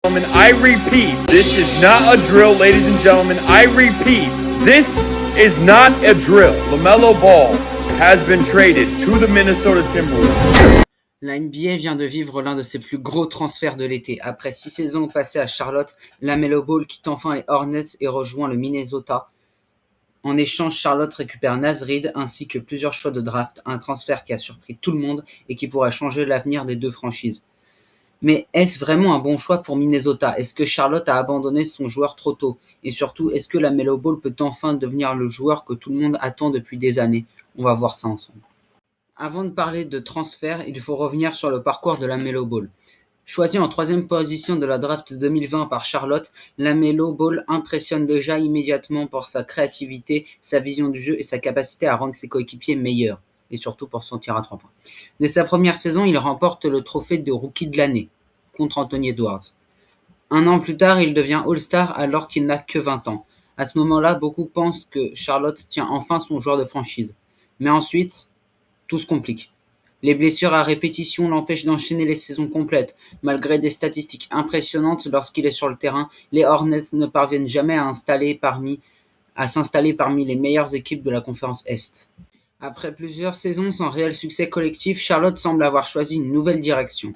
Gentlemen, I repeat, this is not a drill, ladies and gentlemen. I repeat, this is not a drill. LaMelo Ball has been traded to the Minnesota Timberwolves. La NBA vient de vivre l'un de ses plus gros transferts de l'été. Après 6 saisons passées à Charlotte, LaMelo Ball quitte enfin les Hornets et rejoint le Minnesota. En échange, Charlotte récupère Naz Reid ainsi que plusieurs choix de draft, un transfert qui a surpris tout le monde et qui pourrait changer l'avenir des deux franchises. Mais est-ce vraiment un bon choix pour Minnesota? Est-ce que Charlotte a abandonné son joueur trop tôt? Et surtout, est-ce que LaMelo Ball peut enfin devenir le joueur que tout le monde attend depuis des années? On va voir ça ensemble. Avant de parler de transfert, il faut revenir sur le parcours de LaMelo Ball. Choisi en 3e position de la draft 2020 par Charlotte, LaMelo Ball impressionne déjà immédiatement par sa créativité, sa vision du jeu et sa capacité à rendre ses coéquipiers meilleurs, et surtout pour son tir à 3 points. Dès sa première saison, il remporte le trophée de rookie de l'année contre Anthony Edwards. Un an plus tard, il devient All-Star alors qu'il n'a que 20 ans. À ce moment-là, beaucoup pensent que Charlotte tient enfin son joueur de franchise. Mais ensuite, tout se complique. Les blessures à répétition l'empêchent d'enchaîner les saisons complètes. Malgré des statistiques impressionnantes lorsqu'il est sur le terrain, les Hornets ne parviennent jamais à s'installer parmi les meilleures équipes de la conférence Est. Après plusieurs saisons sans réel succès collectif, Charlotte semble avoir choisi une nouvelle direction.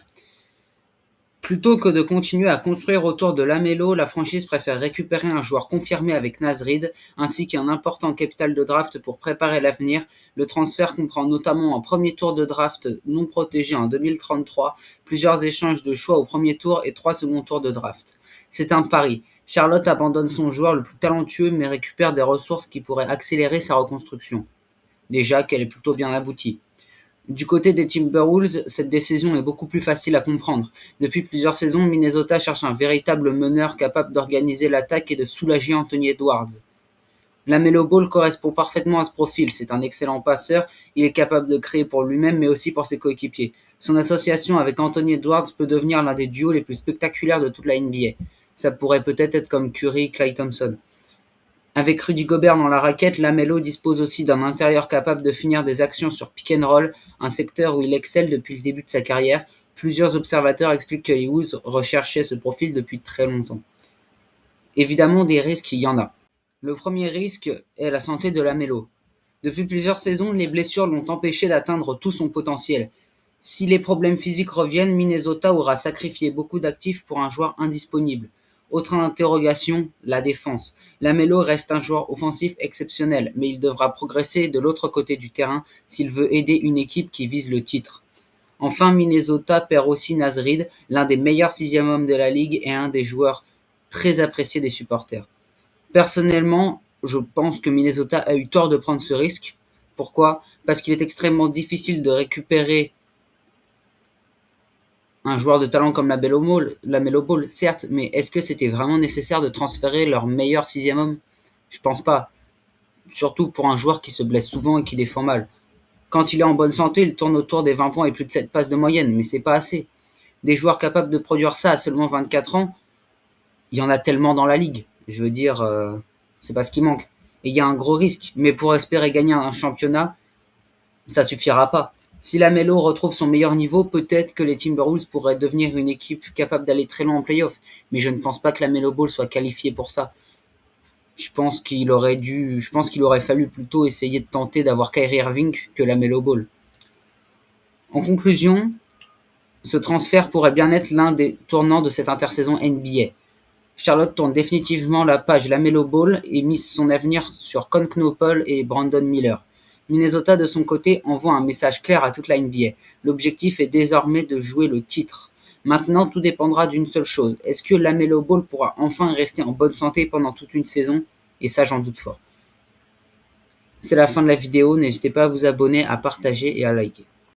Plutôt que de continuer à construire autour de LaMelo, la franchise préfère récupérer un joueur confirmé avec Naz Reid, ainsi qu'un important capital de draft pour préparer l'avenir. Le transfert comprend notamment un premier tour de draft non protégé en 2033, plusieurs échanges de choix au premier tour et 3 seconds tours de draft. C'est un pari. Charlotte abandonne son joueur le plus talentueux mais récupère des ressources qui pourraient accélérer sa reconstruction. Déjà qu'elle est plutôt bien aboutie. Du côté des Timberwolves, cette décision est beaucoup plus facile à comprendre. Depuis plusieurs saisons, Minnesota cherche un véritable meneur capable d'organiser l'attaque et de soulager Anthony Edwards. LaMelo Ball correspond parfaitement à ce profil. C'est un excellent passeur, il est capable de créer pour lui-même mais aussi pour ses coéquipiers. Son association avec Anthony Edwards peut devenir l'un des duos les plus spectaculaires de toute la NBA. Ça pourrait peut-être être comme Curry, Klay Thompson. Avec Rudy Gobert dans la raquette, LaMelo dispose aussi d'un intérieur capable de finir des actions sur pick and roll, un secteur où il excelle depuis le début de sa carrière. Plusieurs observateurs expliquent que les Wolves recherchaient ce profil depuis très longtemps. Évidemment, des risques, il y en a. Le premier risque est la santé de LaMelo. Depuis plusieurs saisons, les blessures l'ont empêché d'atteindre tout son potentiel. Si les problèmes physiques reviennent, Minnesota aura sacrifié beaucoup d'actifs pour un joueur indisponible. Autre interrogation, la défense. LaMelo reste un joueur offensif exceptionnel, mais il devra progresser de l'autre côté du terrain s'il veut aider une équipe qui vise le titre. Enfin, Minnesota perd aussi Naz Reid, l'un des meilleurs 6e hommes de la ligue et un des joueurs très appréciés des supporters. Personnellement, je pense que Minnesota a eu tort de prendre ce risque. Pourquoi? Parce qu'il est extrêmement difficile de récupérer un joueur de talent comme LaMelo Ball, certes, mais est-ce que c'était vraiment nécessaire de transférer leur meilleur 6e homme? Je pense pas. Surtout pour un joueur qui se blesse souvent et qui défend mal. Quand il est en bonne santé, il tourne autour des 20 points et plus de 7 passes de moyenne, mais c'est pas assez. Des joueurs capables de produire ça à seulement 24 ans, il y en a tellement dans la ligue. Je veux dire, c'est pas ce qui manque. Et il y a un gros risque, mais pour espérer gagner un championnat, ça suffira pas. Si LaMelo retrouve son meilleur niveau, peut-être que les Timberwolves pourraient devenir une équipe capable d'aller très loin en play-off. Mais je ne pense pas que LaMelo Ball soit qualifié pour ça. Je pense qu'il aurait fallu plutôt essayer de tenter d'avoir Kyrie Irving que LaMelo Ball. En conclusion, ce transfert pourrait bien être l'un des tournants de cette intersaison NBA. Charlotte tourne définitivement la page LaMelo Ball et mise son avenir sur Con Knoppel et Brandon Miller. Minnesota, de son côté, envoie un message clair à toute la NBA. L'objectif est désormais de jouer le titre. Maintenant, tout dépendra d'une seule chose. Est-ce que LaMelo Ball pourra enfin rester en bonne santé pendant toute une saison? Et ça, j'en doute fort. C'est la fin de la vidéo. N'hésitez pas à vous abonner, à partager et à liker.